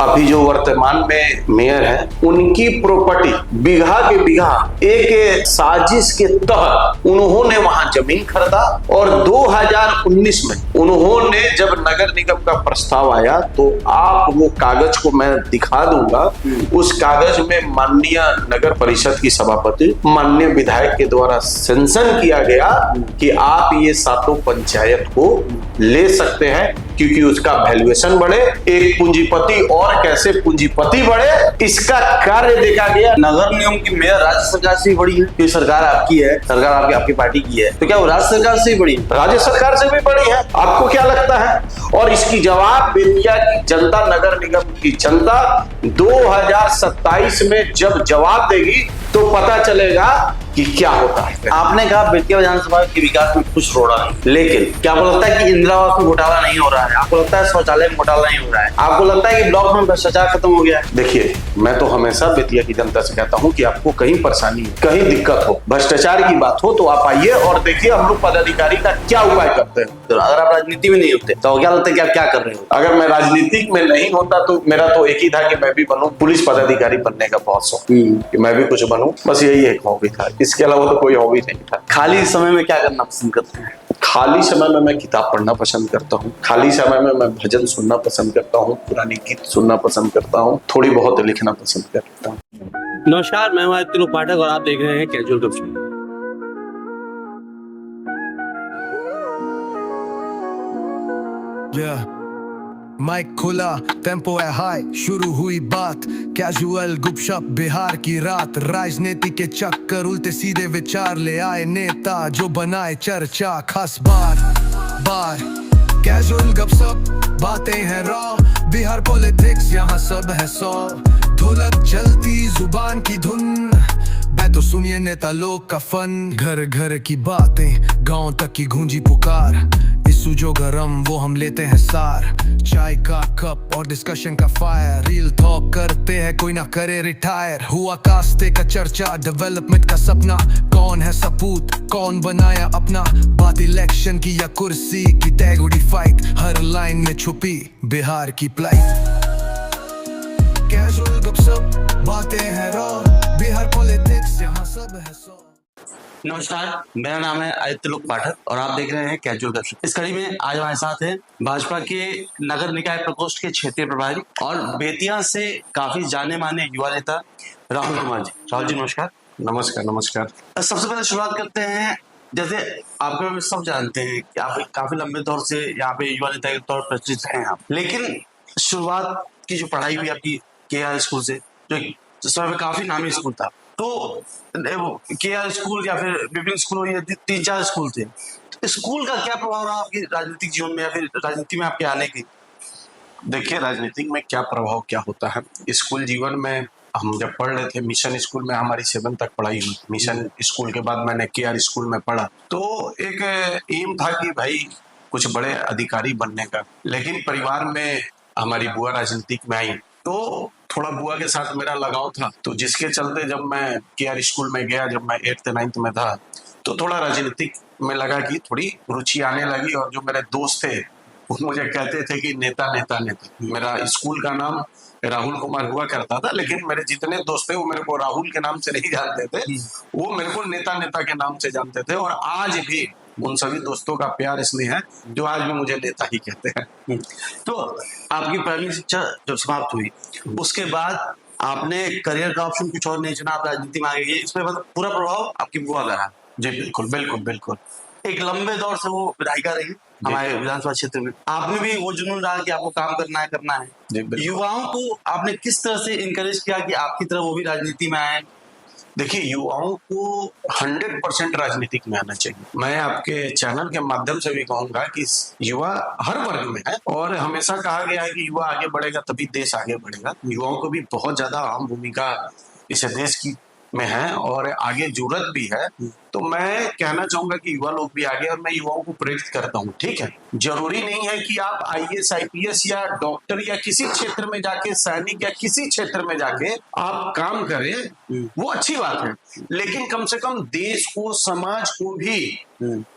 अभी जो वर्तमान में मेयर है, उनकी प्रॉपर्टी बीघा के बीघा एक साजिश के तहत उन्होंने वहां जमीन खरीदा और 2019 में उन्होंने जब नगर निगम का प्रस्ताव आया तो आप वो कागज को मैं दिखा दूंगा। उस कागज में माननीय नगर परिषद की सभापति माननीय विधायक के द्वारा सेंशन किया गया कि आप ये सातों पंचायत को ले सकते हैं क्योंकि उसका वैल्यूएशन बढ़े, एक पूंजीपति और कैसे पूंजीपति बढ़े इसका कार्य देखा गया। नगर निगम की मेयर राज्य सरकार से भी बड़ी है क्योंकि सरकार आपकी है, सरकार आपकी पार्टी की है, तो क्या वो राज्य सरकार से भी बड़ी है? राज्य सरकार से भी बड़ी है। आपको क्या लगता है? और इसकी जवाब बेतिया की जनता, नगर निगम की जनता 2027 में जब जवाब देगी तो पता चलेगा कि क्या होता है। आपने कहा बेतिया विधानसभा के विकास में कुछ रोड़ा नहीं, लेकिन क्या आपको लगता है कि इंदिरा आवास में घोटाला नहीं हो रहा है? आपको लगता है शौचालय में घोटाला नहीं हो रहा है? आपको लगता है कि ब्लॉक में भ्रष्टाचार खत्म हो गया है? देखिए, मैं तो हमेशा बेतिया की जनता से कहता हूं कि आपको कहीं परेशानी हो, कहीं दिक्कत हो, भ्रष्टाचार की बात हो तो आप आइए और देखिए हम लोग पदाधिकारी का क्या उपाय करते हैं। तो अगर आप राजनीति में नहीं होते तो क्या लगता है कि आप क्या कर रहे हो? अगर मैं राजनीतिक में नहीं होता तो मेरा तो एक ही था कि मैं भी बनूं पुलिस पदाधिकारी बनने का बहुत शौक, कि मैं भी कुछ बनूं, बस यही एक हॉबी था। इसके अलावा तो कोई हॉबी नहीं था। खाली समय में क्या करना पसंद करते हैं? खाली समय में मैं किताब पढ़ना पसंद करता हूँ, खाली समय में मैं भजन सुनना पसंद करता हूँ, पुरानी गीत सुनना पसंद करता हूँ, थोड़ी बहुत लिखना पसंद करता हूँ। नमस्कार, मैं आदित्य लोक पाठक और आप देख रहे हैं कैजुअल गपशप। माइक खुला, टेम्पो है हाई, शुरू हुई बात, कैजुअल गुपशप बिहार की रात। राजनीति के चक्कर उल्टे सीधे विचार ले आए नेता जो बनाए चर्चा खास बार बार। कैजुअल गपशप बातें हैं रॉ, बिहार पॉलिटिक्स यहाँ सब है 100। ढोलक चलती जुबान की धुन, मैं तो सुनिए नेता लोग का फन। घर घर की बातें, गांव तक की गूंजी पुकार, इशू जो गरम वो हम लेते हैं सार। चाय का कप और डिस्कशन का फायर, रील टॉक करते हैं कोई ना करे रिटायर। हुआ कास्ते का चर्चा, डेवलपमेंट का सपना, कौन है सपूत कौन बनाया अपना। बात इलेक्शन की या कुर्सी की, तैगुड़ी फाइट, हर लाइन में छुपी बिहार की प्लाइट। कैजुअल गपशप बातें हैं रॉ, बिहार पॉलिटिक्स यहाँ सब है 100। नमस्कार, मेरा नाम है आदित्य लोक पाठक और आप देख रहे हैं कैजुअल गपशप। इस कड़ी में आज हमारे साथ हैं भाजपा के नगर निकाय प्रकोष्ठ के क्षेत्रीय प्रभारी और बेतिया से काफी जाने माने युवा नेता राहुल कुमार जी। राहुल जी नमस्कार। नमस्कार। नमस्कार। सबसे पहले शुरुआत करते हैं, जैसे आपको सब जानते हैं कि आप काफी लंबे दौर से यहाँ पे युवा नेता के तौर पर प्रचलित हैं आप, लेकिन शुरुआत की जो पढ़ाई हुई आपकी KR स्कूल से, जो उस समय काफी नामी स्कूल था, तो KR स्कूल या फिर विभिन्न स्कूल, ये 3-4 स्कूल थे। तो स्कूल का क्या प्रभाव रहा आपके राजनीतिक जीवन में या फिर राजनीति में आपके आने की? देखिए, राजनीतिक में क्या प्रभाव क्या होता है। स्कूल जीवन में हम जब पढ़ रहे थे, मिशन स्कूल में हमारी 7 तक पढ़ाई हुई। मिशन स्कूल के बाद मैंने KR स्कूल में पढ़ा, तो एक एम था कि भाई कुछ बड़े अधिकारी बनने का। लेकिन परिवार में हमारी बुआ राजनीतिक में आई तो थोड़ा बुआ के साथ मेरा लगाव था, तो जिसके चलते जब मैं KR स्कूल में गया, जब मैं 8th-9th में था, तो थोड़ा राजनीतिक में लगा कि थोड़ी रुचि आने लगी। और जो मेरे दोस्त थे वो मुझे कहते थे कि नेता नेता नेता। मेरा स्कूल का नाम राहुल कुमार हुआ करता था, लेकिन मेरे जितने दोस्त थे वो मेरे को राहुल के नाम से नहीं जानते थे, वो मेरे को नेता नेता के नाम से जानते थे। और आज भी उन सभी दोस्तों का प्यार इसलिए है जो आज भी मुझे नेता ही कहते हैं। तो आपकी प्राइमरी शिक्षा जब समाप्त हुई उसके बाद आपने करियर का ऑप्शन कुछ और नहीं चुना, आप राजनीति में आ गए, इसमें मतलब पूरा प्रभाव आपकी बुआ का रहा? जी बिल्कुल बिल्कुल बिल्कुल। एक लंबे दौर से वो विधायिका रही हमारे विधानसभा क्षेत्र में, आपने भी वो जुनून रहा कि आपको काम करना है। युवाओं को आपने किस तरह से इंकरेज किया कि आपकी तरह वो भी राजनीति में आए? देखिए, युवाओं को 100% राजनीतिक में आना चाहिए। मैं आपके चैनल के माध्यम से भी कहूंगा कि युवा हर वर्ग में है और हमेशा कहा गया है कि युवा आगे बढ़ेगा तभी देश आगे बढ़ेगा। युवाओं को भी बहुत ज्यादा अहम भूमिका इस देश की में है और आगे जरूरत भी है। तो मैं कहना चाहूंगा कि युवा लोग भी आगे, और मैं युवाओं को प्रेरित करता हूँ। ठीक है, जरूरी नहीं है कि आप IAS IPS या डॉक्टर या किसी क्षेत्र में जाके, सैनिक या किसी क्षेत्र में जाके आप काम करें, वो अच्छी बात है, लेकिन कम से कम देश को, समाज को भी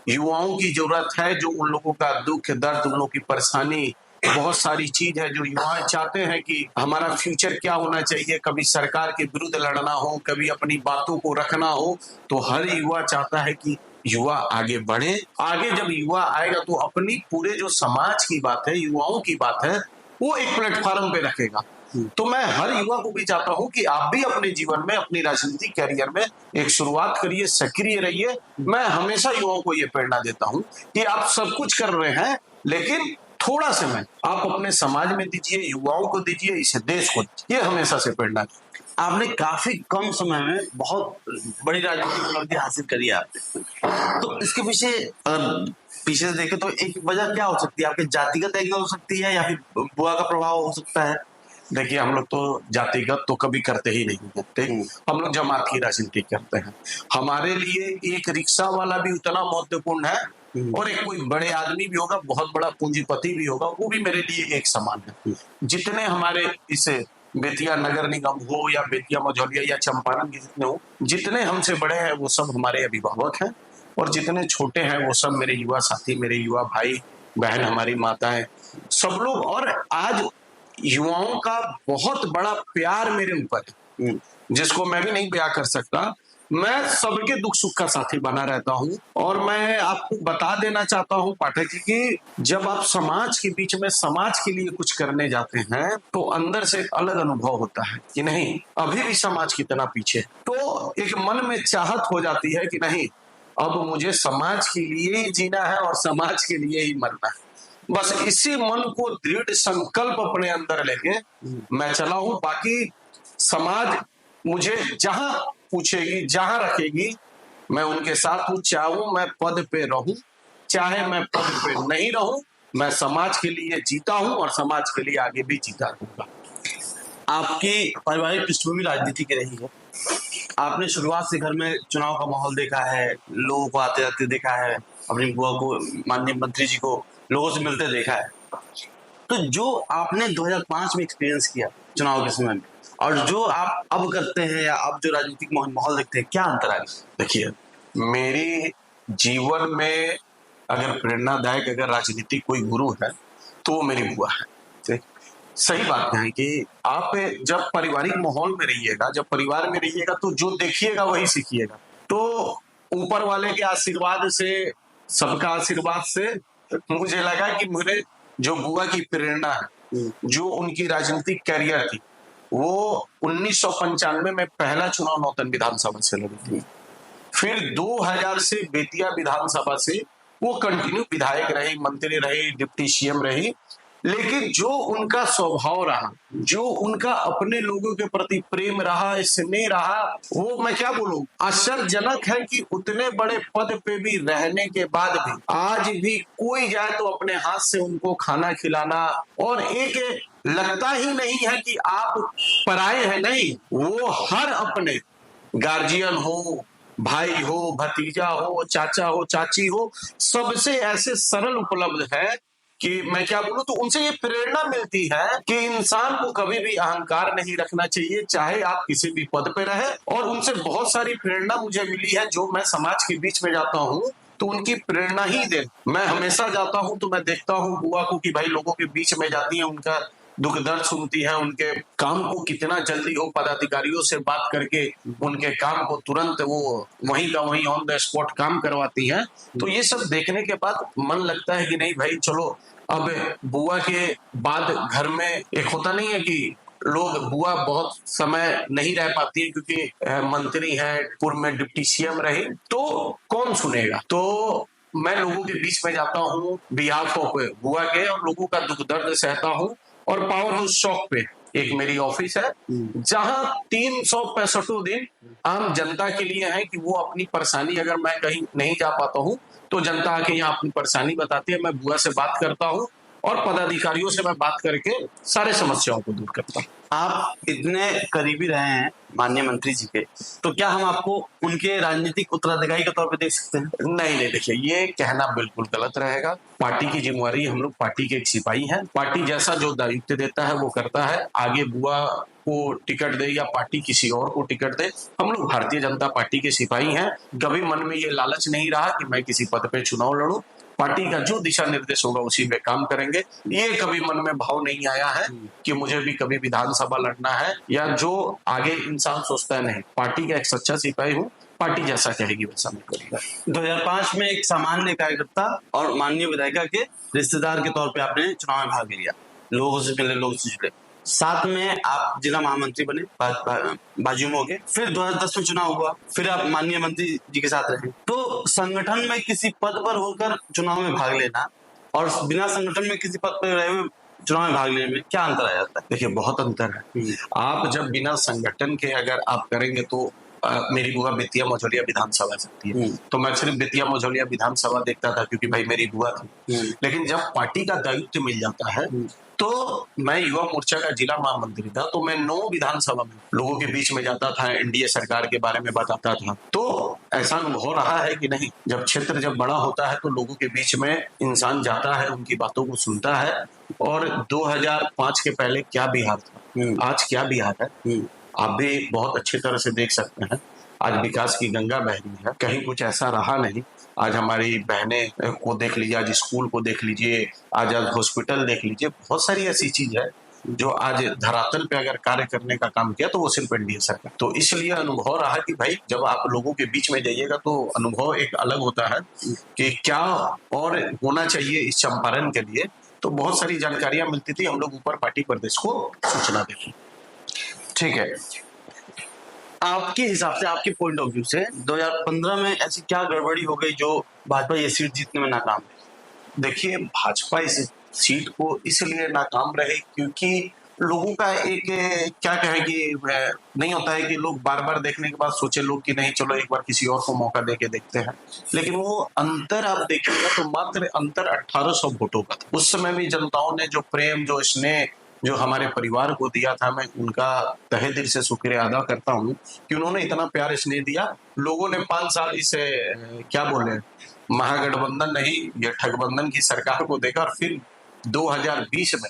युवाओं की जरूरत है, जो उन लोगों का दुख दर्द, उन लोगों की परेशानी बहुत सारी चीज है जो युवा चाहते हैं कि हमारा फ्यूचर क्या होना चाहिए, कभी सरकार के विरुद्ध लड़ना हो, कभी अपनी बातों को रखना हो, तो हर युवा चाहता है कि युवा आगे बढ़े। आगे जब युवा आएगा तो अपनी पूरे जो समाज की बात है, युवाओं की बात है, वो एक प्लेटफॉर्म पे रखेगा। तो मैं हर युवा को भी चाहता हूं कि आप भी अपने जीवन में, अपनी राजनीतिक कैरियर में एक शुरुआत करिए, सक्रिय रहिए। मैं हमेशा युवाओं को ये प्रेरणा देता हूं कि आप सब कुछ कर रहे हैं, लेकिन थोड़ा समय आप अपने समाज में दीजिए, युवाओं को दीजिए, इसे देश को दीजिए। ये हमेशा से प्रेरणा। आपने काफी कम समय में बहुत बड़ी राजनीतिक उपलब्धि हासिल करी है आपने, तो इसके पीछे पीछे से देखें तो एक वजह क्या हो सकती है? आपके जातिगत एंगल हो सकती है या फिर बुआ का प्रभाव हो सकता है? देखिए, हम लोग तो जातिगत तो कभी करते ही नहीं करते, हम लोग जमात की राजनीति करते हैं। हमारे लिए एक रिक्शा वाला भी उतना महत्वपूर्ण है और एक कोई बड़े आदमी भी होगा, बहुत बड़ा पूंजीपति भी होगा, वो भी मेरे लिए एक समान है। जितने हमारे इस बेतिया नगर निगम हो या बेतिया मझौलिया या चंपारण के जितने हो, जितने हमसे बड़े हैं वो सब हमारे अभिभावक हैं, और जितने छोटे हैं वो सब मेरे युवा साथी, मेरे युवा भाई बहन, हमारी माताएं, सब लोग। और आज युवाओं का बहुत बड़ा प्यार मेरे ऊपर है, जिसको मैं भी नहीं बयां कर सकता। मैं सबके दुख सुख का साथी बना रहता हूं, और मैं आपको बता देना चाहता हूं पाठक जी कि जब आप समाज के बीच में समाज के लिए कुछ करने जाते हैं तो अंदर से एक अलग अनुभव होता है कि नहीं, अभी भी समाज कितना पीछे। तो एक मन में चाहत हो जाती है कि नहीं, अब मुझे समाज के लिए ही जीना है और समाज के लिए ही मरना है। बस इसी मन को दृढ़ संकल्प अपने अंदर लेके मैं चला हूं। बाकी समाज मुझे जहां पूछेगी, जहां रखेगी, मैं उनके साथ हूं। चाहूं मैं पद पे रहूं, चाहे मैं पद पे नहीं रहूं, मैं समाज के लिए जीता हूं और समाज के लिए आगे भी जीता रहूंगा। आपकी पारिवारिक पृष्ठभूमि राजनीति की रही है, आपने शुरुआत से घर में चुनाव का माहौल देखा है, लोगों को आते जाते देखा है, अपनी बुआ को, माननीय मंत्री जी को लोगों से मिलते देखा है। तो जो आपने 2005 में एक्सपीरियंस किया चुनाव के समय में और जो आप अब करते हैं या अब जो राजनीतिक माहौल देखते हैं, क्या अंतर है? देखिए, मेरे जीवन में अगर प्रेरणादायक अगर राजनीतिक कोई गुरु है तो मेरी बुआ है। सही बात है कि आप जब पारिवारिक माहौल में रहिएगा, जब परिवार में रहिएगा, तो जो देखिएगा वही सीखिएगा। तो ऊपर वाले के आशीर्वाद से, सबका आशीर्वाद से मुझे लगा कि मेरे जो बुआ की प्रेरणा है, जो उनकी राजनीतिक कैरियर थी, वो 1995 में पहला चुनाव नौतन विधानसभा से लड़ी थी। फिर 2000 से बेतिया विधानसभा से वो कंटिन्यू विधायक रही, मंत्री रही, डिप्टी सीएम रही। लेकिन जो उनका स्वभाव रहा, जो उनका अपने लोगों के प्रति प्रेम रहा, स्नेह रहा, वो मैं क्या बोलूं, आश्चर्यजनक है कि उतने बड़े पद पे भी रहने के बाद भी आज भी कोई जाए तो अपने हाथ से उनको खाना खिलाना, और एक लगता ही नहीं है कि आप पराये हैं। नहीं, वो हर अपने गार्जियन हो, भाई हो, भतीजा हो, चाचा हो, चाची हो, सबसे ऐसे सरल उपलब्ध है कि मैं क्या बोलूं। तो उनसे ये प्रेरणा मिलती है कि इंसान को कभी भी अहंकार नहीं रखना चाहिए, चाहे आप किसी भी पद पे रहे। और उनसे बहुत सारी प्रेरणा मुझे मिली है। जो मैं समाज के बीच में जाता हूँ तो उनकी प्रेरणा ही दे। मैं हमेशा जाता हूँ तो मैं देखता हूँ बुआ को कि भाई लोगों के बीच में जाती है, उनका दुख दर्द सुनती है, उनके काम को कितना जल्दी हो पदाधिकारियों से बात करके उनके काम को तुरंत वो वहीं का वहीं ऑन द स्पॉट काम करवाती है। तो ये सब देखने के बाद मन लगता है कि नहीं भाई चलो, अब बुआ के बाद घर में एक होता नहीं है कि लोग, बुआ बहुत समय नहीं रह पाती है क्योंकि मंत्री है, पूर्व में डिप्टी सीएम रहे, तो कौन सुनेगा। तो मैं लोगों के बीच में जाता हूँ बिहाफ ऑफ बुआ के, और लोगों का दुख दर्द सहता हूँ। और पावर हाउस चौक पे एक मेरी ऑफिस है जहां 365 दिन आम जनता के लिए है कि वो अपनी परेशानी, अगर मैं कहीं नहीं जा पाता हूँ तो जनता आके यहाँ अपनी परेशानी बताती है, मैं बुआ से बात करता हूँ और पदाधिकारियों से मैं बात करके सारे समस्याओं को दूर करता हूँ। आप इतने करीबी रहे हैं माननीय मंत्री जी के, तो क्या हम आपको उनके राजनीतिक उत्तराधिकारी के तौर पे देख सकते हैं? नहीं, देखिए, ये कहना बिल्कुल गलत रहेगा। पार्टी की जिम्मेवारी, हम लोग पार्टी के एक सिपाही हैं। पार्टी जैसा जो दायित्व देता है वो करता है। आगे बुआ को टिकट दे या पार्टी किसी और को टिकट दे, हम लोग भारतीय जनता पार्टी के सिपाही हैं। कभी मन में ये लालच नहीं रहा कि मैं किसी पद पे चुनाव लड़ूं। पार्टी का जो दिशा निर्देश होगा उसी में काम करेंगे। ये कभी मन में भाव नहीं आया है कि मुझे भी कभी विधानसभा लड़ना है, या जो आगे इंसान सोचता है, नहीं, पार्टी का एक सच्चा सिपाही हूँ, पार्टी जैसा कहेगी वैसा मैं करूंगा। 2005 में एक सामान्य कार्यकर्ता और माननीय विधायिका के रिश्तेदार के तौर पे आपने चुनाव में भाग लिया, लोगों से मिले, लोगों से जुड़े, साथ में आप जिला महामंत्री बने बाजू में हो गए। फिर 2010 में चुनाव हुआ, फिर आप माननीय मंत्री जी के साथ रहे। तो संगठन में किसी पद पर होकर चुनाव में भाग लेना और बिना संगठन में किसी पद पर रहे हुए चुनाव में भाग लेने में क्या अंतर आ जाता है? देखिए, बहुत अंतर है। आप जब बिना संगठन के अगर आप करेंगे तो मेरी बुआ बेतिया मझौलिया विधानसभा सकती है, तो मैं सिर्फ बेतिया मझौलिया विधानसभा देखता था क्योंकि भाई मेरी बुआ थी। लेकिन जब पार्टी का दायित्व मिल जाता है तो मैं युवा मोर्चा का जिला महामंत्री था, तो मैं 9 विधानसभा में लोगों के बीच में जाता था, एनडीए सरकार के बारे में बताता था। तो ऐसा अनुभव रहा है कि नहीं, जब क्षेत्र जब बड़ा होता है तो लोगों के बीच में इंसान जाता है, उनकी बातों को सुनता है। और 2005 के पहले क्या बिहार था, आज क्या बिहार है, आप भी बहुत अच्छी तरह से देख सकते हैं। आज विकास की गंगा बह रही है, कहीं कुछ ऐसा रहा नहीं। आज हमारी बहनें को देख लीजिए, आज स्कूल को देख लीजिए, आज हॉस्पिटल देख लीजिए, बहुत सारी ऐसी चीज है जो आज धरातल पे अगर कार्य करने का काम किया तो वो सिर्फ एनडीए सरकार। तो इसलिए अनुभव रहा कि भाई जब आप लोगों के बीच में जाइएगा तो अनुभव एक अलग होता है कि क्या और होना चाहिए इस चंपारण के लिए। तो बहुत सारी जानकारियां मिलती थी, हम लोग ऊपर पार्टी प्रदेश को सूचना देते। ठीक है, आपके हिसाब से, आपके पॉइंट ऑफ व्यू से 2015 में ऐसी क्या गड़बड़ी हो गई जो भाजपा ये सीट जीतने में नाकाम है? देखिए, भाजपा इस सीट को इसलिए नाकाम रहे क्योंकि लोगों का एक क्या कहें कि नहीं होता है कि लोग बार बार देखने के बाद सोचे लोग कि नहीं चलो एक बार किसी और को मौका देके देखते हैं। लेकिन वो अंतर आप देखिएगा तो मात्र अंतर 1800 वोटों का था। उस समय भी जनताओं ने जो प्रेम, जो स्नेह जो हमारे परिवार को दिया था, मैं उनका तहे दिल से शुक्रिया अदा करता हूँ कि उन्होंने इतना प्यार स्नेह दिया। लोगों ने 5 साल इसे क्या बोले, महागठबंधन नहीं, ये ठगबंधन की सरकार को देखा। और फिर 2020 में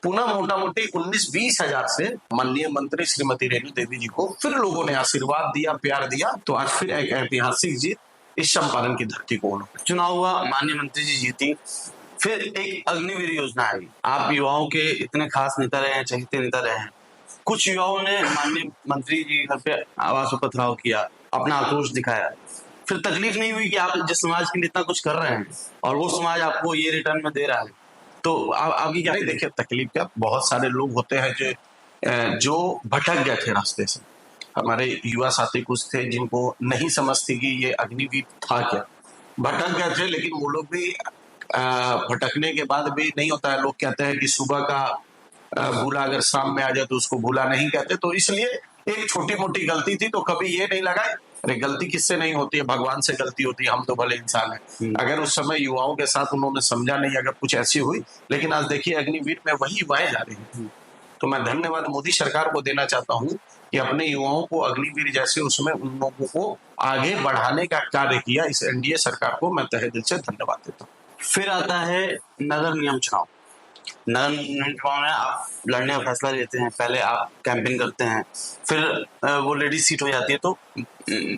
पुनः मोटा मोटी 19-20 हजार से माननीय मंत्री श्रीमती रेणु देवी जी को फिर लोगों ने आशीर्वाद दिया, प्यार दिया। तो आज फिर एक ऐतिहासिक जीत इस चंपारण की धरती को। चुनाव हुआ, माननीय मंत्री जी जीती, फिर एक अग्निवीर योजना आई। आप युवाओं के इतने खास नेता रहे हैं, चहेते नेता रहे हैं। कुछ युवाओं ने माननीय मंत्री जी घर पे आवास पर पथराव किया, अपना आक्रोश दिखाया। फिर तकलीफ नहीं हुई कि आप जिस समाज के लिए इतना कुछ कर रहे हैं और वो समाज आपको ये रिटर्न में दे रहा है, तो आपकी क्या? देखिए, तकलीफ क्या, बहुत सारे लोग होते हैं जो भटक गए थे रास्ते से। हमारे युवा साथी कुछ थे जिनको नहीं समझती कि ये अग्निवीर था क्या, भटक गए थे। लेकिन वो लोग भी भटकने के बाद भी नहीं होता है, लोग कहते हैं कि सुबह का भूला अगर शाम में आ जाए तो उसको भूला नहीं कहते। तो इसलिए एक छोटी मोटी गलती थी तो कभी ये नहीं लगा अरे गलती किससे नहीं होती है, भगवान से गलती होती है, हम तो भले इंसान हैं। अगर उस समय युवाओं के साथ उन्होंने समझा नहीं, अगर कुछ ऐसी हुई। लेकिन आज देखिए अग्निवीर में वही युवाएं जा रही हैं। तो मैं धन्यवाद मोदी सरकार को देना चाहता हूँ कि अपने युवाओं को अग्निवीर जैसे उसमें उन लोगों को आगे बढ़ाने का कार्य किया। इस एनडीए सरकार को मैं तहे दिल से धन्यवाद देता हूँ। फिर आता है नगर निगम चुनाव। नगर निगम चुनाव में आप लड़ने का फैसला लेते हैं, पहले आप कैंपेन करते हैं, फिर वो लेडीज सीट हो जाती है तो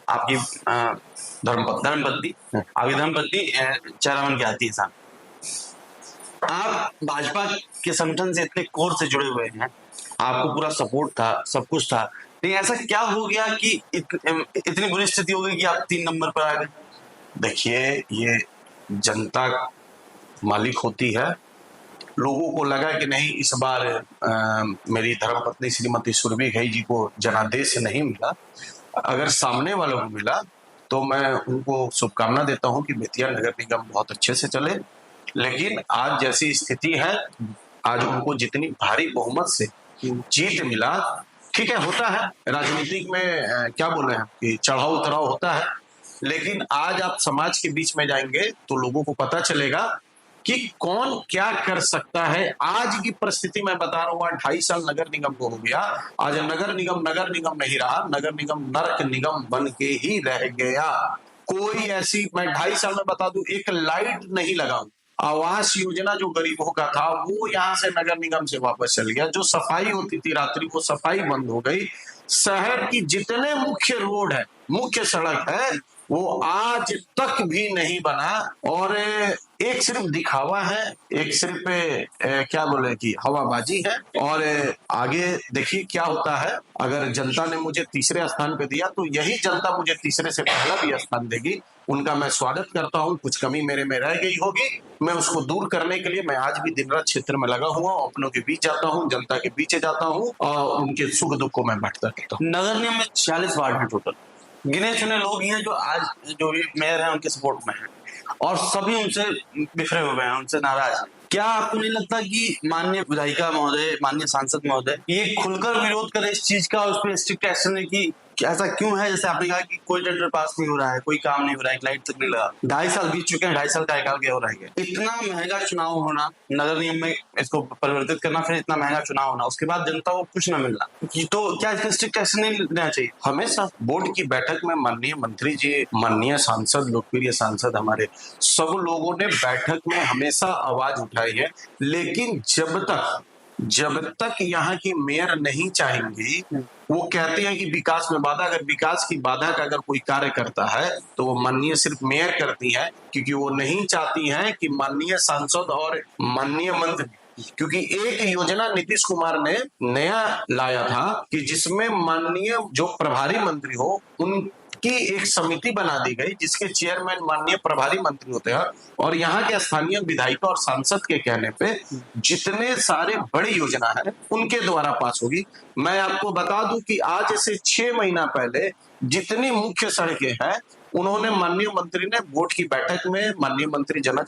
आपकी धर्मपत्नी चेयरमैन की आती है सामने। आप भाजपा के संगठन से इतने कोर से जुड़े हुए हैं, आपको पूरा सपोर्ट था, सब कुछ था, लेकिन ऐसा क्या हो गया कि इतनी बुरी स्थिति हो गई कि आप 3 नंबर पर आ गए? देखिए, ये जनता मालिक होती है। लोगों को लगा कि नहीं इस बार मेरी धर्मपत्नी श्रीमती सुरभि घई जी को जनादेश नहीं मिला। अगर सामने वालों को मिला तो मैं उनको शुभकामना देता हूं कि बेतिया नगर निगम बहुत अच्छे से चले। लेकिन आज जैसी स्थिति है, आज उनको जितनी भारी बहुमत से जीत मिला, ठीक है, होता है राजनीतिक में क्या बोल रहे हैं कि चढ़ाव उतराव होता है। लेकिन आज आप समाज के बीच में जाएंगे तो लोगों को पता चलेगा कि कौन क्या कर सकता है। आज की परिस्थिति में बता रहा हूँ, 2.5 साल नगर निगम को हो गया। आज नगर निगम नहीं रहा, नगर निगम नरक निगम बन के ही रह गया। कोई ऐसी, मैं 2.5 साल में बता दूं, एक लाइट नहीं लगा। आवास योजना जो गरीबों का था वो यहाँ से नगर निगम से वापस चल गया। जो सफाई होती थी रात्रि को, सफाई बंद हो गई। शहर की जितने मुख्य रोड है, मुख्य सड़क है, वो आज तक भी नहीं बना। और एक सिर्फ दिखावा है, एक सिर्फ क्या बोले कि हवाबाजी है। और आगे देखिए क्या होता है। अगर जनता ने मुझे तीसरे स्थान पे दिया तो यही जनता मुझे तीसरे से पहला भी स्थान देगी। उनका मैं स्वागत करता हूँ। कुछ कमी मेरे में रह गई होगी, मैं उसको दूर करने के लिए मैं आज भी दिन रात क्षेत्र में लगा हुआ हूँ, अपनों के बीच जाता हूँ, जनता के बीच जाता हूँ और उनके सुख दुख को मैं बांटता रहता हूँ। नगर निगम में 46 वार्ड हैं टोटल। गिने चुने लोग ही हैं जो आज जो भी मेयर हैं उनके सपोर्ट में हैं और सभी उनसे बिखरे हुए हैं, उनसे नाराज हैं। क्या आपको नहीं लगता कि माननीय विधायिका महोदय, माननीय सांसद महोदय ये खुलकर विरोध करें इस चीज का और उस पर स्ट्रिक्ट एक्शन ले कि ऐसा क्यों है? जैसे आपने कहा कि कोई टेंडर पास नहीं हो रहा है, कोई काम नहीं हो रहा है, लाइट तक नहीं लगा, 2.5 साल बीत चुके हैं, 2.5 साल कार्यकाल गया हो रहा है। इतना महंगा चुनाव होना, नगर निगम में इसको परिवर्तित करना, फिर इतना महंगा चुनाव होना, उसके बाद जनता को कुछ न मिलना, तो क्या इसका स्ट्रिक्ट एक्शन नहीं लेना चाहिए? हमेशा बोर्ड की बैठक में माननीय मंत्री जी, माननीय सांसद, लोकप्रिय सांसद हमारे सब लोगों ने बैठक में हमेशा आवाज उठाई है। लेकिन जब तक यहाँ की मेयर नहीं चाहेंगी, वो कहते हैं कि विकास में बाधा, अगर विकास की बाधा का अगर कोई कार्य करता है तो वो माननीय सिर्फ मेयर करती है, क्योंकि वो नहीं चाहती हैं कि माननीय सांसद और माननीय मंत्री, क्योंकि एक योजना नीतीश कुमार ने नया लाया था कि जिसमें माननीय जो प्रभारी मंत्री हो उनकी एक समिति बना दी गई, जिसके चेयरमैन माननीय प्रभारी मंत्री होते हैं। और यहाँ के स्थानीय विधायक और सांसद के कहने पे जितने सारे बड़ी योजना है उनके द्वारा पास होगी। मैं आपको बता दूं कि आज से 6 महीना पहले जितनी मुख्य सड़कें हैं उन्होंने माननीय मंत्री ने बोर्ड की बैठक में माननीय मंत्री जनक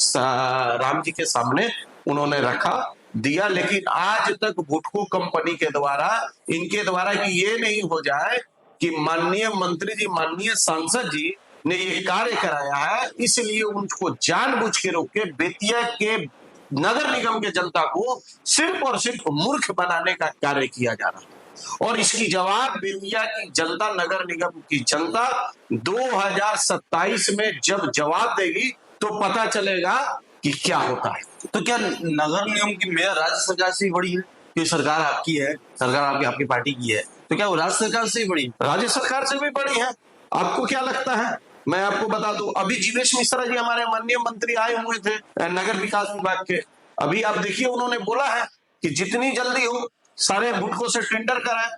राम जी के सामने उन्होंने रखा दिया। लेकिन आज तक बुटको कंपनी के द्वारा, इनके द्वारा कि ये नहीं हो जाए कि माननीय मंत्री जी, माननीय सांसद जी ने ये कार्य कराया है, इसलिए उनको जानबूझ के रोक के बेतिया के नगर निगम के जनता को सिर्फ और सिर्फ मूर्ख बनाने का कार्य किया जा रहा है। और इसकी जवाब बेतिया की जनता, नगर निगम की जनता 2027 में जब जवाब देगी तो पता चलेगा कि क्या होता है। तो क्या नगर निगम की मेयर राज्य सरकार से ही बड़ी है? कि सरकार आपकी है, सरकार आपकी पार्टी की है, तो क्या वो राज्य सरकार से ही बड़ी? राज्य सरकार से भी बड़ी है। आपको क्या लगता है? मैं आपको बता दूं, अभी जीवेश मिश्रा जी हमारे माननीय मंत्री आए हुए थे नगर विकास विभाग के। अभी आप देखिए उन्होंने बोला है कि जितनी जल्दी हो सारे बुटको से टेंडर कराएं,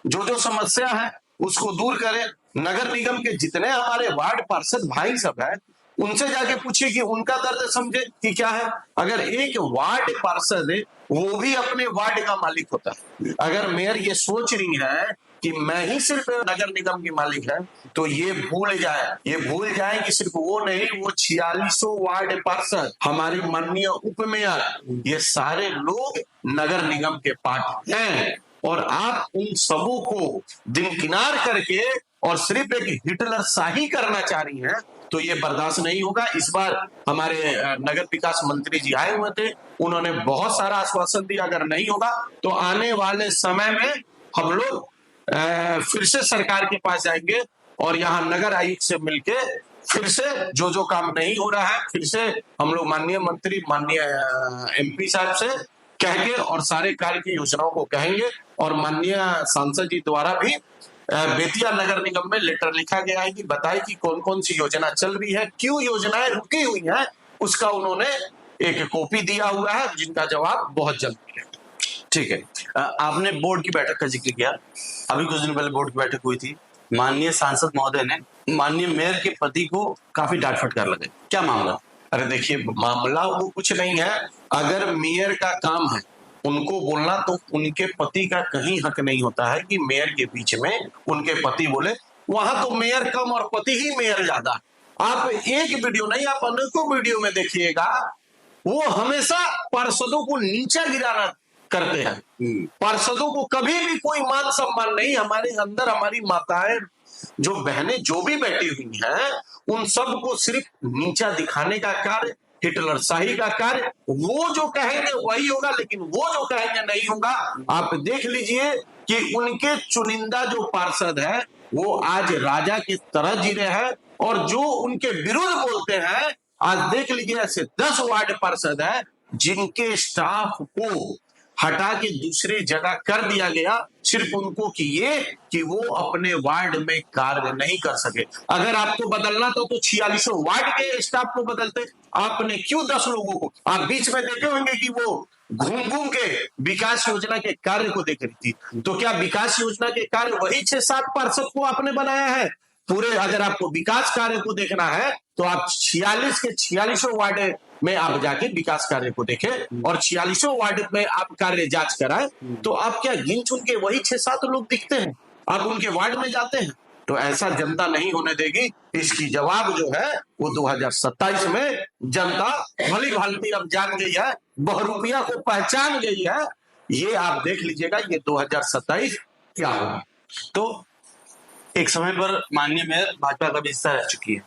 जो समस्या है उसको दूर करें। नगर निगम के जितने हमारे वार्ड पार्षद भाई सब है उनसे जाके पूछिए कि उनका दर्द समझे कि क्या है। अगर एक वार्ड पार्षद है वो भी अपने वार्ड का मालिक होता है। अगर मेयर ये सोच रही है कि मैं ही सिर्फ नगर निगम की मालिक है तो ये भूल जाए कि सिर्फ वो नहीं, वो 46 वार्ड पार्षद, हमारे माननीय उप मेयर, ये सारे लोग नगर निगम के पार्ट हैं। और आप उन सबों को दिनकिनार करके और सिर्फ एक हिटलर शाही करना चाह रही हैं तो ये बर्दाश्त नहीं होगा। इस बार हमारे नगर विकास मंत्री जी आए हुए थे, उन्होंने बहुत सारा आश्वासन दिया, अगर नहीं होगा तो आने वाले समय में हम लोग फिर से सरकार के पास जाएंगे और यहाँ नगर आयुक्त से मिलके फिर से जो काम नहीं हो रहा है फिर से हम लोग माननीय मंत्री, माननीय MP साहब से कह के और सारे कार्य की योजनाओं को कहेंगे। और माननीय सांसद जी द्वारा भी बेतिया नगर निगम में लेटर लिखा गया है कि बताए कि कौन कौन सी योजना चल रही है, क्यों योजनाएं रुकी हुई हैं, उसका उन्होंने एक कॉपी दिया हुआ है जिनका जवाब बहुत जल्द मिलेगा। ठीक है। आपने बोर्ड की बैठक का जिक्र किया, अभी कुछ दिन पहले बोर्ड की बैठक हुई थी। माननीय सांसद महोदय ने माननीय मेयर के पति को काफी डांट फटकार लगे, क्या मामला? अरे देखिए, मामला वो कुछ नहीं है। अगर मेयर का काम है उनको बोलना तो उनके पति का कहीं हक नहीं होता है कि मेयर के बीच में उनके पति बोले। वहां तो मेयर कम और पति ही मेयर ज्यादा। आप एक वीडियो नहीं, आप अनेकों वीडियो में देखिएगा, वो हमेशा पार्षदों को नीचा गिराना करते हैं। पार्षदों को कभी भी कोई मान सम्मान नहीं। हमारे अंदर हमारी माताएं, जो बहनें जो भी बैठी हुई हैं, उन सबको सिर्फ नीचा दिखाने का कार्य, हिटलर शाही का कार्य। वो जो कहेंगे वही होगा, लेकिन वो जो कहेंगे नहीं होगा। आप देख लीजिए कि उनके चुनिंदा जो पार्षद है वो आज राजा की तरह जी रहे हैं और जो उनके विरुद्ध बोलते हैं, आज देख लीजिए ऐसे 10 वार्ड पार्षद है जिनके स्टाफ को हटा के दूसरे जगह कर दिया गया, सिर्फ उनको कि वो अपने वार्ड में कार्य नहीं कर सके। अगर आपको बदलना तो 46 वार्ड के स्टाफ को बदलते, आपने क्यों 10 लोगों को? आप बीच में देखे होंगे कि वो घूम घूम के विकास योजना के कार्य को देख रही थी। तो क्या विकास योजना के कार्य वही 6-7 पार्षद को आपने बनाया है? पूरे अगर आपको विकास कार्य को देखना है तो आप 46 के 46 वार्ड में आप जाके विकास कार्य को देखें और 46 वार्ड में आप कार्य जांच कराएं, तो आप क्या गिन चुन के वही 6-7 लोग दिखते हैं, आप उनके वार्ड में जाते हैं? तो ऐसा जनता नहीं होने देगी। इसकी जवाब जो है वो 2027 में जनता भली भांति अब जान गई है, बहुरूपिया को पहचान गई है। ये आप देख लीजिएगा, ये 2027 क्या होगा। तो एक समय पर माननीय मेयर भाजपा का भी हिस्सा रह चुकी है,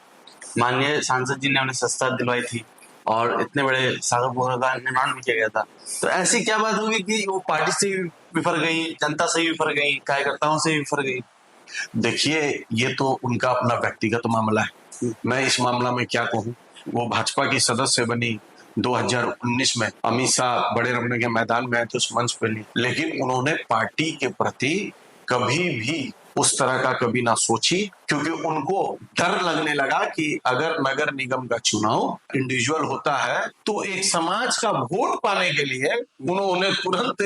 माननीय सांसद जी ने उन्हें सस्ता दिलवाई थी और इतने बड़े सागर पोखर का निर्माण भी किया गया था। तो ऐसी क्या बात होगी कि वो पार्टी से भी विफर गई, जनता से भी विफर गई, कार्यकर्ताओं से भी विफर गई? देखिए, ये तो उनका अपना व्यक्तिगत मामला है, मैं इस मामला में क्या कहूँ। वो भाजपा की सदस्य बनी 2019 में, अमित शाह बड़े रमने के मैदान में आए थे उस मंच पे ली, लेकिन उन्होंने पार्टी के प्रति कभी भी उस तरह का कभी ना सोची, क्योंकि उनको डर लगने लगा कि अगर नगर निगम का चुनाव इंडिविजुअल होता है तो एक समाज का वोट पाने के लिए उन्होंने तुरंत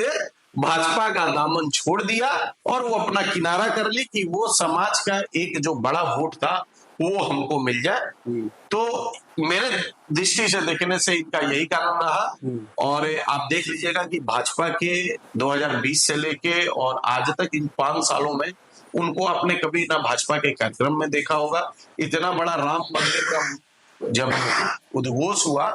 भाजपा का दामन छोड़ दिया और वो अपना किनारा कर ली कि वो समाज का एक जो बड़ा वोट था वो हमको मिल जाए। तो मेरे दृष्टि से देखने से इनका यही कारण रहा। और आप देख लीजिएगा कि भाजपा के 2020 से लेके और आज तक इन 5 सालों में उनको आपने कभी ना भाजपा के कार्यक्रम में देखा होगा। इतना बड़ा राम मंदिर का जब उद्घोष हुआ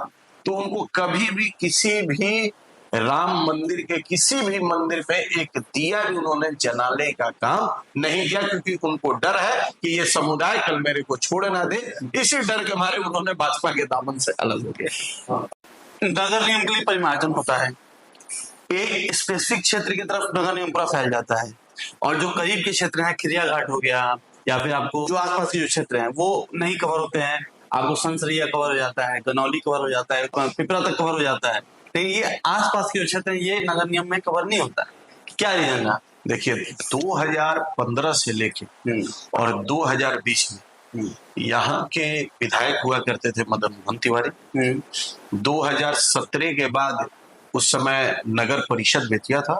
तो उनको कभी भी किसी भी राम मंदिर के किसी भी मंदिर पे एक दिया भी उन्होंने जलाने का काम नहीं किया, क्योंकि उनको डर है कि ये समुदाय कल मेरे को छोड़ ना दे। इसी डर के मारे उन्होंने भाजपा के दामन से अलग हो गए। नगर निगम के लिए परिमार्जन होता है, एक स्पेसिफिक क्षेत्र की तरफ नगर निगम पूरा फैल जाता है और जो करीब के क्षेत्र हैं, खिरिया घाट हो गया या फिर आपको जो आसपास के जो क्षेत्र हैं वो नहीं कवर होते हैं, आपको संसरिया कवर हो जाता है, गनौली कवर हो जाता है, पिपरा तक कवर हो जाता है, लेकिन ये आसपास के जो क्षेत्र हैं ये नगर निगम में कवर नहीं होता। क्या रीजन है? देखिए, 2015 से लेके और 2020 में यहाँ के विधायक हुआ करते थे मदन मोहन तिवारी। 2017 के बाद उस समय नगर परिषद बेतिया था,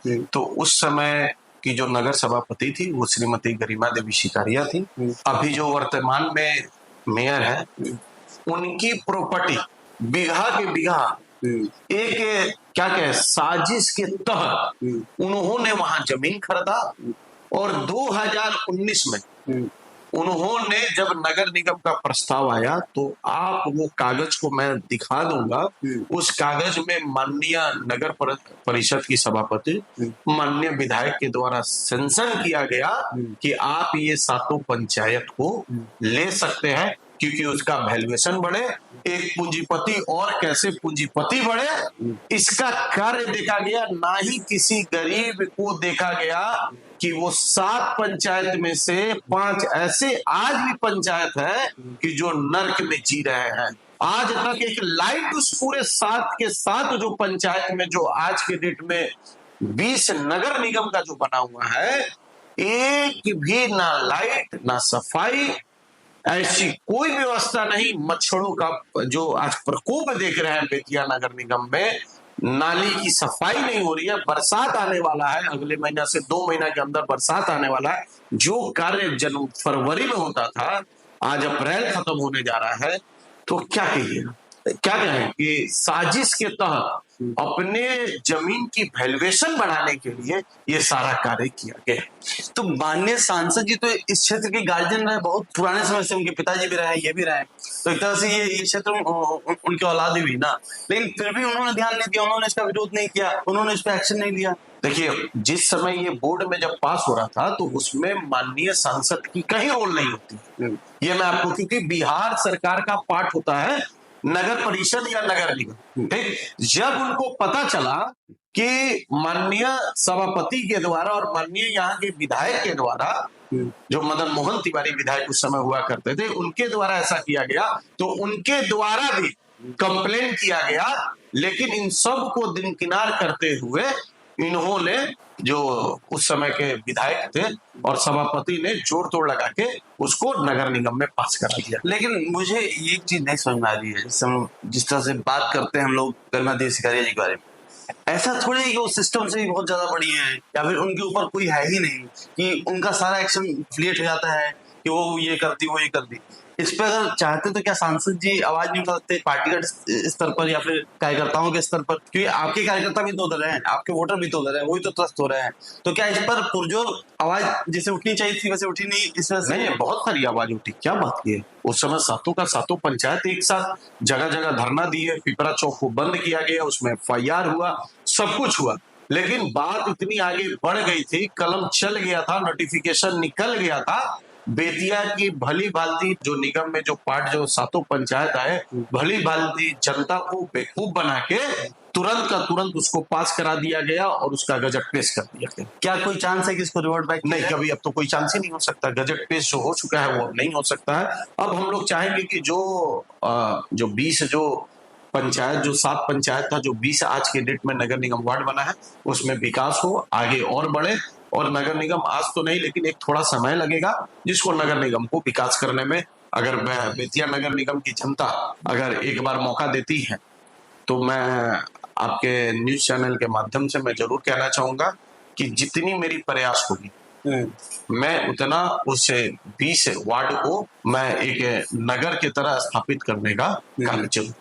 तो उस समय की जो नगर सभापति थी वो श्रीमती गरिमा देवी शिकारिया थी। अभी जो वर्तमान में मेयर है उनकी प्रॉपर्टी बीघा के बीघा एक क्या कहे साजिश के तहत उन्होंने वहां जमीन खरीदा और 2019 में उन्होंने जब नगर निगम का प्रस्ताव आया तो आप वो कागज को मैं दिखा दूंगा। उस कागज में माननीय नगर परिषद की सभापति माननीय विधायक के द्वारा सेंशन किया गया कि आप ये 7 पंचायत को ले सकते हैं, क्योंकि उसका वैल्यूएशन बढ़े, एक पूंजीपति और कैसे पूंजीपति बढ़े इसका कार्य देखा गया। ना ही किसी गरीब को देखा गया कि वो 7 पंचायत में से 5 ऐसे आज भी पंचायत है कि जो नर्क में जी रहे हैं। आज तक एक लाइट उस पूरे 7 के 7 जो पंचायत में जो आज के डेट में 20 नगर निगम का जो बना हुआ है, एक भी ना लाइट ना सफाई, ऐसी कोई व्यवस्था नहीं। मच्छरों का जो आज प्रकोप देख रहे हैं बेतिया नगर निगम में, नाली की सफाई नहीं हो रही है। बरसात आने वाला है, अगले महीना से 2 महीना के अंदर बरसात आने वाला है। जो कार्य फरवरी में होता था आज अप्रैल खत्म होने जा रहा है। तो क्या कहिए, क्या कहें कि साजिश के तहत अपने जमीन की वैल्यूएशन बढ़ाने के लिए ये सारा कार्य किया गया। तो माननीय सांसद जी तो इस क्षेत्र के गार्जियन रहे, बहुत पुराने समय से उनके पिताजी भी रहे, ये भी रहे, तो एक तरह से ये क्षेत्र उनके औलाद भी ना, लेकिन फिर भी उन्होंने ध्यान नहीं दिया, उन्होंने इसका विरोध नहीं किया, उन्होंने इस पर एक्शन नहीं लिया। देखिए, जिस समय ये बोर्ड में जब पास हो रहा था तो उसमें माननीय सांसद की कहीं रोल नहीं होती। ये मैं आपको, क्योंकि बिहार सरकार का पार्ट होता है नगर परिषद या नगर निगम। ठीक, जब उनको पता चला कि माननीय सभापति के द्वारा और माननीय यहाँ के विधायक के द्वारा, जो मदन मोहन तिवारी विधायक उस समय हुआ करते थे, उनके द्वारा ऐसा किया गया, तो उनके द्वारा भी कंप्लेन किया गया, लेकिन इन सब को दिनकिनार करते हुए इन्होंने, जो उस समय के विधायक थे और सभापति ने जोर तोड़ लगा के उसको नगर निगम में पास करा दिया। लेकिन मुझे एक चीज नहीं समझ में आ रही है, जिस तरह से बात करते हैं हम लोग गरिमा देव सिकारिया जी के बारे में, ऐसा थोड़ी है कि वो सिस्टम से भी बहुत ज्यादा बढ़िया है या फिर उनके ऊपर कोई है ही नहीं कि उनका सारा एक्शन फ्लेट हो जाता है कि वो ये करती वो ये करती। इस पे अगर चाहते तो क्या सांसद जी आवाज नहीं उठा सकते पार्टीगत स्तर पर या फिर कार्यकर्ताओं के स्तर पर? क्योंकि आपके कार्यकर्ता भी तो उधर हैं, आपके वोटर भी तो उधर हैं, वही तो त्रस्त हो रहे हैं। तो क्या इस पर पुरजोर आवाज जैसे उठनी चाहिए थी वैसे उठी नहीं, इस वजह से? नहीं, बहुत सारी आवाज उठी, क्या बात की है। उस समय सातों का सातों पंचायत एक साथ जगह जगह धरना दिए, पिपरा चौक को बंद किया गया, उसमें FIR हुआ, सब कुछ हुआ। लेकिन बात इतनी आगे बढ़ गई थी, कलम चल गया था, नोटिफिकेशन निकल गया था, बेतिया की भली भांति जो निगम में जो पार्ट जो सातों पंचायत आए, भली भांति जनता को बेवकूफ बना के तुरंत का तुरंत उसको पास करा दिया गया और उसका गजट पेश कर दिया गया। क्या कोई चांस है कि इसको रिवर्ट बैक? नहीं, कभी अब तो कोई चांस ही नहीं हो सकता। गजट पेश जो हो चुका है वो अब नहीं हो सकता है। अब हम लोग चाहेंगे कि जो 20 जो पंचायत, जो 7 पंचायत था, जो 20 आज के डेट में नगर निगम वार्ड बना है, उसमें विकास हो, आगे और बढ़े। और नगर निगम आज तो नहीं, लेकिन एक थोड़ा समय लगेगा जिसको नगर निगम को विकास करने में, अगर बेतिया नगर निगम की जनता अगर एक बार मौका देती है तो मैं आपके न्यूज चैनल के माध्यम से मैं जरूर कहना चाहूंगा कि जितनी मेरी प्रयास होगी मैं उतना उस 20 वार्ड को मैं एक नगर की तरह स्थापित करने का कार्य चलूं।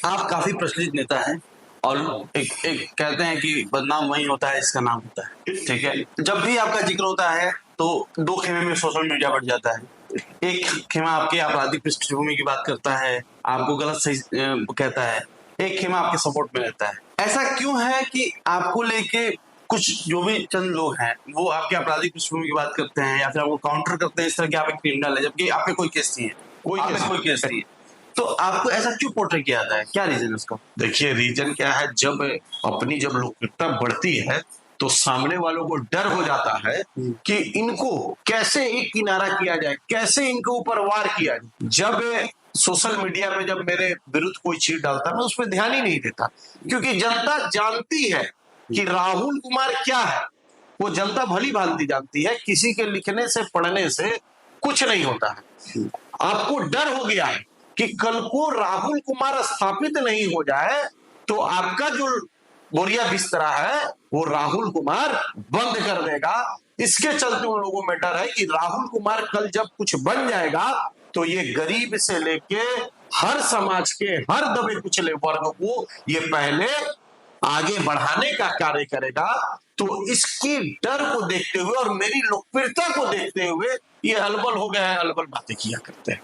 आप काफी प्रचलित नेता हैं और एक कहते हैं कि बदनाम वही होता है इसका नाम होता है, ठीक है। जब भी आपका जिक्र होता है तो 2 खेमे में सोशल मीडिया बढ़ जाता है। एक खेमा आपके आपराधिक पृष्ठभूमि की बात करता है, आपको गलत सही कहता है, एक खेमा आपके सपोर्ट में रहता है। ऐसा क्यों है कि आपको लेके कुछ जो भी चंद लोग हैं वो आपके आपराधिक पृष्ठभूमि की बात करते हैं या फिर आपको काउंटर करते हैं इस तरह की आप एक क्रिमिनल है, जबकि आप पे कोई केस नहीं है, कोई केस नहीं है। तो आपको ऐसा क्यों पोर्ट्रेट किया जाता है, क्या रीजन उसका? देखिए, रीजन क्या है, जब लोकप्रियता बढ़ती है तो सामने वालों को डर हो जाता है कि इनको कैसे एक किनारा किया जाए, कैसे इनके ऊपर वार किया जाए। जब सोशल मीडिया में जब मेरे विरुद्ध कोई चीज डालता मैं उस पर ध्यान ही नहीं देता, क्योंकि जनता जानती है कि राहुल कुमार क्या है। वो जनता भली भांति जानती है, किसी के लिखने से पढ़ने से कुछ नहीं होता है। आपको डर हो गया है कि कल को राहुल कुमार स्थापित नहीं हो जाए तो आपका जो बोरिया बिस्तरा है वो राहुल कुमार बंद कर देगा। इसके चलते उन लोगों में डर है कि राहुल कुमार कल जब कुछ बन जाएगा तो ये गरीब से लेके हर समाज के हर दबे कुचले वर्ग को ये पहले आगे बढ़ाने का कार्य करेगा। तो इसकी डर को देखते हुए और मेरी लोकप्रियता को देखते हुए ये अलबल हो गया है, अलबल बातें किया करते हैं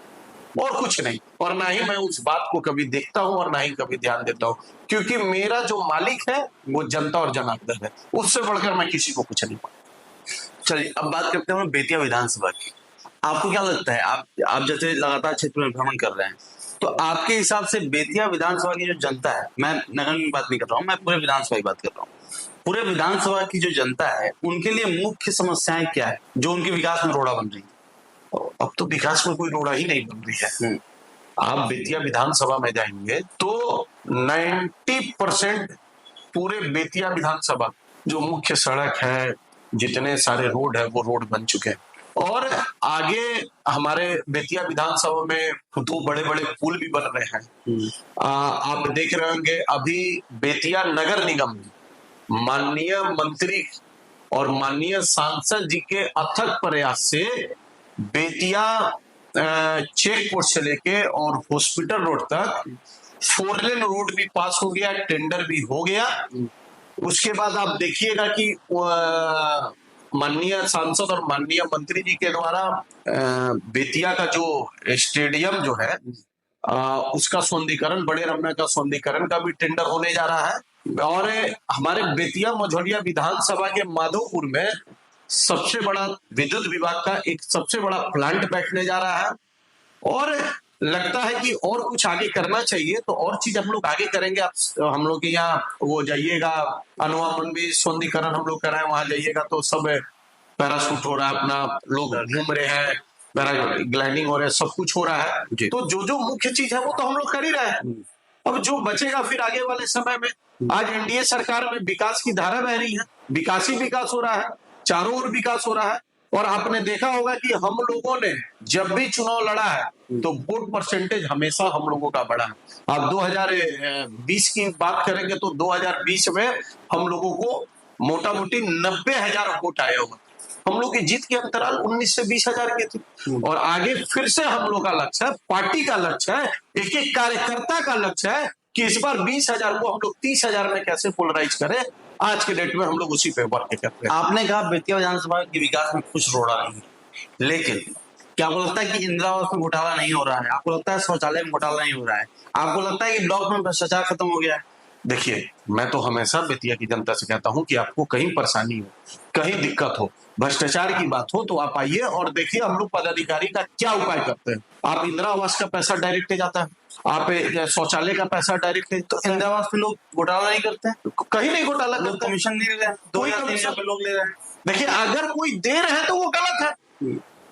और कुछ नहीं। और ना ही मैं उस बात को कभी देखता हूं और ना ही कभी ध्यान देता हूं, क्योंकि मेरा जो मालिक है वो जनता और जनार्दन है, उससे बढ़कर मैं किसी को कुछ नहीं मानता। चलिए अब बात करते हैं बेतिया विधानसभा की। आपको क्या लगता है, आप जैसे लगातार क्षेत्र में भ्रमण कर रहे हैं, तो आपके हिसाब से बेतिया विधानसभा की जो जनता है, मैं नगर की बात नहीं कर रहा हूँ, मैं पूरे विधानसभा की बात कर रहा हूँ, पूरे विधानसभा की जो जनता है उनके लिए मुख्य समस्याएं क्या है जो उनके विकास में रोड़ा बन रही है? अब तो विकास में कोई रोड़ा ही नहीं बन रही है। आप बेतिया विधानसभा में जाएंगे तो 90% पूरे बेतिया विधानसभा जो मुख्य सड़क है, जितने सारे रोड है वो रोड बन चुके हैं। और आगे हमारे बेतिया विधानसभा में 2 बड़े-बड़े पुल भी बन रहे हैं। आप देख रहे होंगे अभी बेतिया नगर निगम में माननीय मंत्री और माननीय सांसद जी के अथक प्रयास से बेतिया चेक पोस्ट से लेके और हॉस्पिटल रोड तक 4 लेन रोड भी पास हो गया, टेंडर भी हो गया। उसके बाद आप देखिएगा कि माननीय सांसद और माननीय मंत्री जी के द्वारा बेतिया का जो स्टेडियम जो है उसका सौंदर्यीकरण, बड़े रमना का सौंदर्यीकरण का भी टेंडर होने जा रहा है। और हमारे बेतिया मझौलिया विधानसभा के माधोपुर में सबसे बड़ा विद्युत विभाग का एक सबसे बड़ा प्लांट बैठने जा रहा है। और लगता है कि और कुछ आगे करना चाहिए, तो और चीज हम लोग आगे करेंगे। आप हम लोग के यहाँ वो जाइएगा, अनुमान भी सौंदर्यीकरण हम लोग कराए, वहां जाइएगा तो सब पैराशूट हो रहा है, अपना लोग घूम रहे हैं, पैराग्लाइडिंग हो रहा है, सब कुछ हो रहा है। जी। तो जो जो मुख्य चीज है वो तो हम लोग कर ही रहे हैं। अब जो बचेगा फिर आगे वाले समय में, आज एनडीए सरकार में विकास की धारा बह रही है, विकास ही विकास हो रहा है, चारों ओर विकास हो रहा है। और आपने देखा होगा कि हम लोगों ने जब भी चुनाव लड़ा है तो वोट परसेंटेज हमेशा हम लोगों का बढ़ा है। आप 2020 की बात करेंगे तो 2020 में हम लोगों को मोटा मोटी 90,000 वोट आए हुए। हम लोग की जीत के अंतराल 19 से 20,000 के थे। और आगे फिर से हम लोग का लक्ष्य है, पार्टी का लक्ष्य है, एक एक कार्यकर्ता का लक्ष्य है कि इस बार 20,000 को हम लोग 30,000 में कैसे पोलराइज करें। आज के डेट में हम लोग उसी पे वर्क करते हैं। आपने कहा बेतिया विधानसभा के विकास में कुछ रोड़ा नहीं, लेकिन क्या आपको लगता है कि इंदिरा आवास में घोटाला नहीं हो रहा है? आपको लगता है शौचालय में घोटाला नहीं हो रहा है? आपको लगता है कि ब्लॉक में भ्रष्टाचार खत्म हो गया है? देखिए, मैं तो हमेशा बेतिया की जनता से कहता हूं कि आपको कहीं परेशानी हो, कहीं दिक्कत हो, भ्रष्टाचार की बात हो तो आप आइए और देखिए हम लोग पदाधिकारी का क्या उपाय करते हैं। आप इंदिरा आवास का पैसा डायरेक्ट जाता है, आप शौचालय का पैसा डायरेक्ट, तो इंदिरा आवास में लोग घोटाला नहीं करते हैं? कहीं नहीं घोटाला लोग करते। कमीशन नहीं ले रहे हैं, 2,000 पे लोग ले रहे हैं। देखिए, अगर कोई दे रहे हैं तो वो गलत है,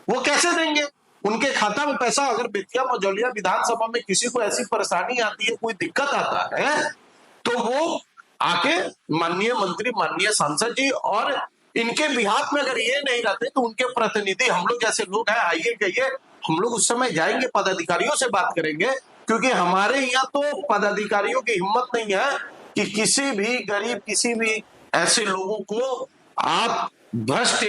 वो कैसे देंगे? उनके खाता में पैसा, अगर बेतिया मझौलिया विधानसभा में किसी को ऐसी परेशानी आती है, कोई दिक्कत आता है, तो वो आके माननीय मंत्री, माननीय सांसद जी और इनके बिहाफ में अगर ये नहीं रहते तो उनके प्रतिनिधि, हम लोग जैसे लोग हैं, आइए कहिए, हम लोग उस समय जाएंगे, पदाधिकारियों से बात करेंगे। क्योंकि हमारे यहाँ तो पदाधिकारियों की हिम्मत नहीं है कि किसी भी गरीब, किसी भी ऐसे लोगों को आप भ्रष्ट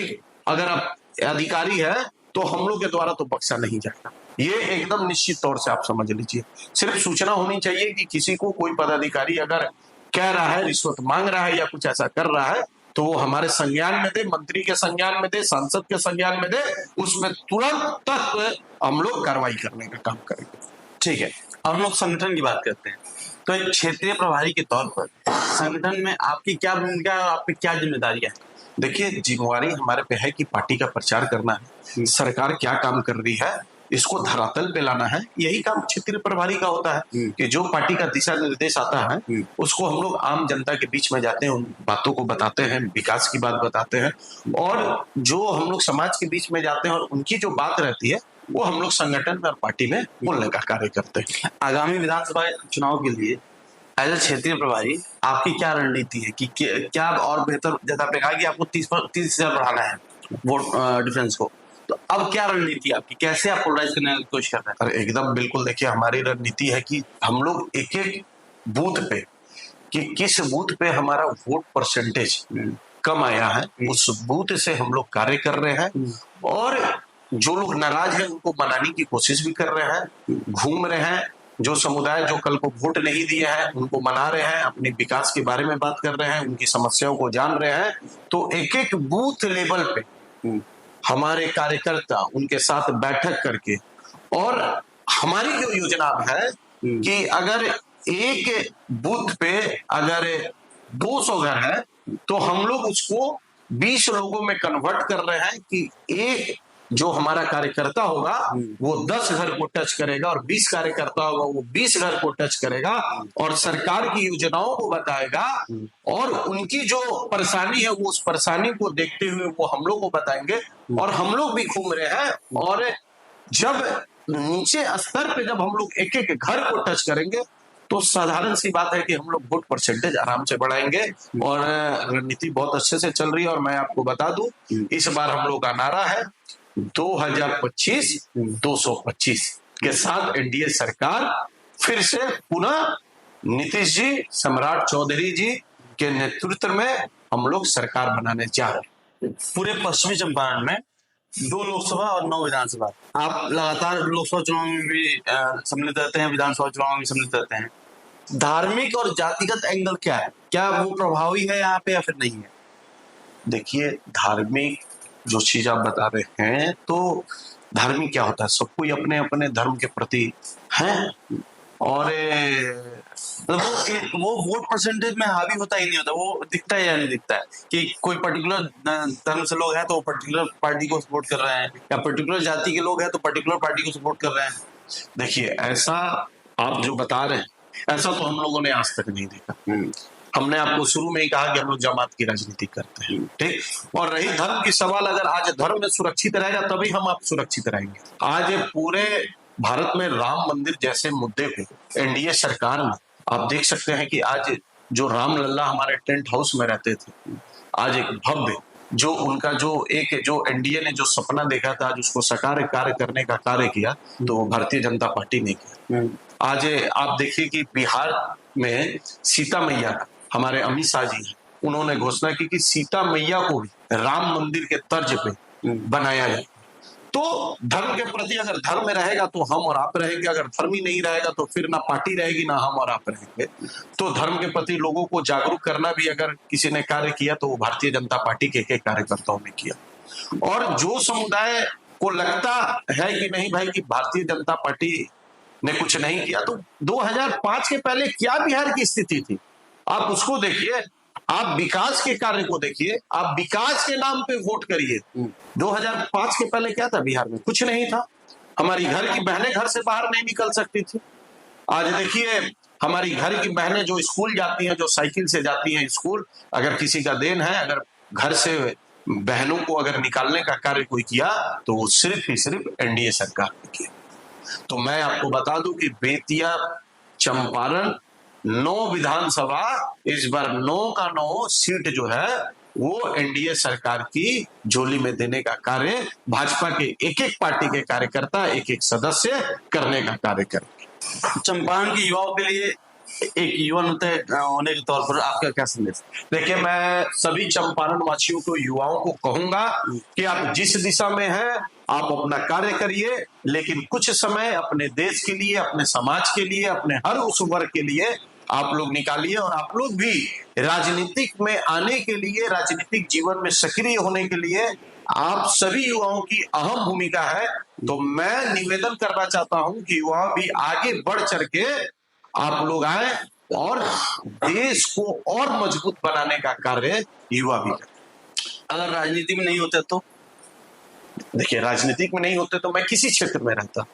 अगर आप अधिकारी है तो हम लोग के द्वारा तो बख्शा नहीं जाएगा। ये एकदम निश्चित तौर से आप समझ लीजिए। सिर्फ सूचना होनी चाहिए कि किसी को कोई पदाधिकारी अगर कह रहा है, रिश्वत मांग रहा है या कुछ ऐसा कर रहा है तो वो हमारे संज्ञान में दे, मंत्री के संज्ञान में दे, सांसद के संज्ञान में दे, उसमें तुरंत तक हम लोग कार्रवाई करने का काम करेंगे। ठीक है, अब हम लोग संगठन की बात करते हैं। तो एक क्षेत्रीय प्रभारी के तौर पर संगठन में आपकी क्या भूमिका है, आपकी क्या जिम्मेदारियां है? देखिए, जिम्मेवारी हमारे पे है कि पार्टी का प्रचार करना है, सरकार क्या काम कर रही है इसको धरातल पे लाना है। यही काम क्षेत्रीय प्रभारी का होता है कि जो पार्टी का दिशा निर्देश आता है उसको हम लोग आम जनता के बीच में जाते हैं, उन बातों को बताते हैं, विकास की बात बताते हैं। और जो हम लोग समाज के बीच में जाते हैं और उनकी जो बात रहती है वो हम लोग संगठन और पार्टी में बोलने का कार्य करते हैं। आगामी विधानसभा चुनाव के लिए एज ए क्षेत्रीय प्रभारी आपकी क्या रणनीति है कि क्या और बेहतर, जैसा आपने कहा कि आपको 30,000 बढ़ाना है वोट डिफरेंस को, तो अब क्या रणनीति आपकी, कैसे आप पोलराइज करने की कोशिश कर रहे हैं? अरे एकदम बिल्कुल, देखिए हमारी रणनीति है कि हम लोग एक एक बूथ पे कि किस बूथ पे हमारा वोट परसेंटेज कम आया है उस बूथ से हम लोग कार्य कर रहे हैं। और जो लोग नाराज हैं उनको मनाने की कोशिश भी कर रहे हैं, घूम रहे हैं। जो समुदाय जो कल को वोट नहीं दिए हैं उनको मना रहे हैं, अपने विकास के बारे में बात कर रहे हैं, उनकी समस्याओं को जान रहे हैं। तो एक एक बूथ लेवल पे हमारे कार्यकर्ता उनके साथ बैठक करके, और हमारी जो योजना है कि अगर एक बूथ पे अगर 200 घर है तो हम लोग उसको 20 लोगों में कन्वर्ट कर रहे हैं कि एक जो हमारा कार्यकर्ता होगा वो 10 घर को टच करेगा और 20 कार्यकर्ता होगा वो 20 घर को टच करेगा और सरकार की योजनाओं को बताएगा। और उनकी जो परेशानी है वो उस परेशानी को देखते हुए वो हम लोग को बताएंगे। और हम लोग भी घूम रहे हैं, और जब नीचे स्तर पे जब हम लोग एक एक घर को टच करेंगे तो साधारण सी बात है कि हम लोग वोट परसेंटेज आराम से बढ़ाएंगे। और रणनीति बहुत अच्छे से चल रही है। और मैं आपको बता दूं, इस बार हम लोग का नारा है 2025-225 के साथ एनडीए सरकार फिर से पुनः नीतीश जी, सम्राट चौधरी जी के नेतृत्व में हम लोग सरकार बनाने जा रहे हैं। पूरे पश्चिमी चंपारण में 2 लोकसभा और 9 विधानसभा, आप लगातार लोकसभा चुनाव में भी सम्मिलित रहते हैं, विधानसभा चुनाव में भी सम्मिलित रहते हैं। धार्मिक और जातिगत एंगल क्या है, क्या वो प्रभावी है यहाँ पे या फिर नहीं है? देखिए, धार्मिक जो चीज आप बता रहे हैं, तो धार्मिक क्या होता है, सब कोई अपने अपने धर्म के प्रति हैं। और वो वोट परसेंटेज में हावी होता ही नहीं होता, वो दिखता है या नहीं दिखता है कि कोई पर्टिकुलर धर्म से लोग हैं तो पर्टिकुलर पार्टी को सपोर्ट कर रहे हैं, या पर्टिकुलर जाति के लोग हैं तो पर्टिकुलर पार्टी को सपोर्ट कर रहे हैं। देखिए, ऐसा आप जो बता रहे हैं ऐसा तो हम लोगों ने आज तक नहीं देखा। हमने आपको शुरू में ही कहा कि हम लोग जमात की राजनीति करते हैं, ठीक। और रही धर्म की सवाल, अगर आज धर्म में सुरक्षित रहेगा तभी हम आप सुरक्षित रहेंगे। आज पूरे भारत में राम मंदिर जैसे मुद्दे पे एनडीए सरकार ने, आप देख सकते हैं कि आज जो राम लल्ला हमारे टेंट हाउस में रहते थे, आज एक भव्य जो उनका जो एनडीए ने जो सपना देखा था, आज उसको साकार कार्य करने का कार्य किया, तो भारतीय जनता पार्टी ने किया। आज आप देखिए कि बिहार में सीता मैया का, हमारे अमित शाह जी हैं, उन्होंने घोषणा की कि सीता मैया को भी राम मंदिर के तर्ज पे बनाया जाए। तो धर्म के प्रति अगर धर्म रहेगा तो हम और आप रहेंगे, अगर धर्म ही नहीं रहेगा तो फिर ना पार्टी रहेगी ना हम और आप रहेंगे। तो धर्म के प्रति लोगों को जागरूक करना भी अगर किसी ने कार्य किया तो वो भारतीय जनता पार्टी के कार्यकर्ताओं ने किया। और जो समुदाय को लगता है कि नहीं भाई कि भारतीय जनता पार्टी ने कुछ नहीं किया, तो 2005 के पहले क्या बिहार की स्थिति थी आप उसको देखिए, आप विकास के कार्य को देखिए, आप विकास के नाम पे वोट करिए। 2005 के पहले क्या था बिहार में? कुछ नहीं था। हमारी घर की बहनें घर से बाहर नहीं निकल सकती थी। आज देखिए हमारी घर की बहनें जो स्कूल जाती हैं, जो साइकिल से जाती हैं स्कूल, अगर किसी का देन है, अगर घर से बहनों को अगर निकालने का कार्य कोई किया तो वो सिर्फ ही सिर्फ एनडीए सरकार ने किया। तो मैं आपको बता दूं कि बेतिया, चंपारण 9 विधानसभा, इस बार 9 का 9 सीट जो है वो एनडीए सरकार की झोली में देने का कार्य भाजपा के एक एक पार्टी के कार्यकर्ता, एक एक सदस्य करने का कार्य करेंगे। चंपारण के युवाओं के लिए एक युवा नेता होने के तौर पर आपका क्या संदेश? देखिए, मैं सभी चंपारण वासियों को, युवाओं को कहूंगा कि आप जिस दिशा में हैं आप अपना कार्य करिए, लेकिन कुछ समय अपने देश के लिए, अपने समाज के लिए, अपने हर उस वर्ग के लिए आप लोग निकालिए। और आप लोग भी राजनीतिक में आने के लिए, राजनीतिक जीवन में सक्रिय होने के लिए आप सभी युवाओं की अहम भूमिका है। तो मैं निवेदन करना चाहता हूं कि युवा भी आगे बढ़ चढ़ के आप लोग आए और देश को और मजबूत बनाने का कार्य युवा भी करें। अगर राजनीति में नहीं होते तो? देखिए, राजनीतिक में नहीं होते तो मैं किसी क्षेत्र में रहता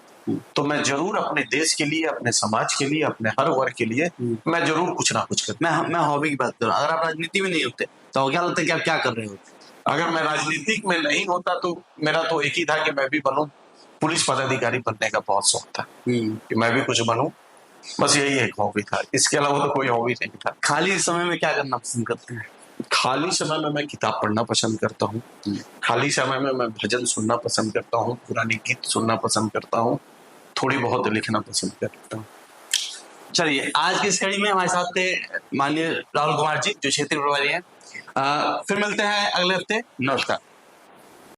तो मैं जरूर अपने देश के लिए, अपने समाज के लिए, अपने हर वर्ग के लिए मैं जरूर कुछ ना कुछ करता। मैं हॉबी की बात कर रहा हूँ। अगर आप राजनीति में नहीं होते तो क्या लगता है कि आप क्या कर रहे हो? अगर मैं राजनीतिक में नहीं होता तो मेरा तो एक ही था कि मैं भी बनूं, पुलिस पदाधिकारी बनने का बहुत शौक था कि मैं भी कुछ बनूं। बस यही एक हॉबी था, इसके अलावा तो कोई हॉबी नहीं था। खाली समय में क्या करना पसंद करते हैं? खाली समय में मैं किताब पढ़ना पसंद करता हूँ। खाली समय में मैं भजन सुनना पसंद करता हूँ, पुरानी गीत सुनना पसंद करता हूँ, थोड़ी बहुत लिखना पसंद करता हूँ। चलिए, आज की इस कड़ी में हमारे साथ थे माननीय राहुल कुमार जी, जो क्षेत्रीय प्रभारी हैं। फिर मिलते हैं अगले हफ्ते। नमस्कार।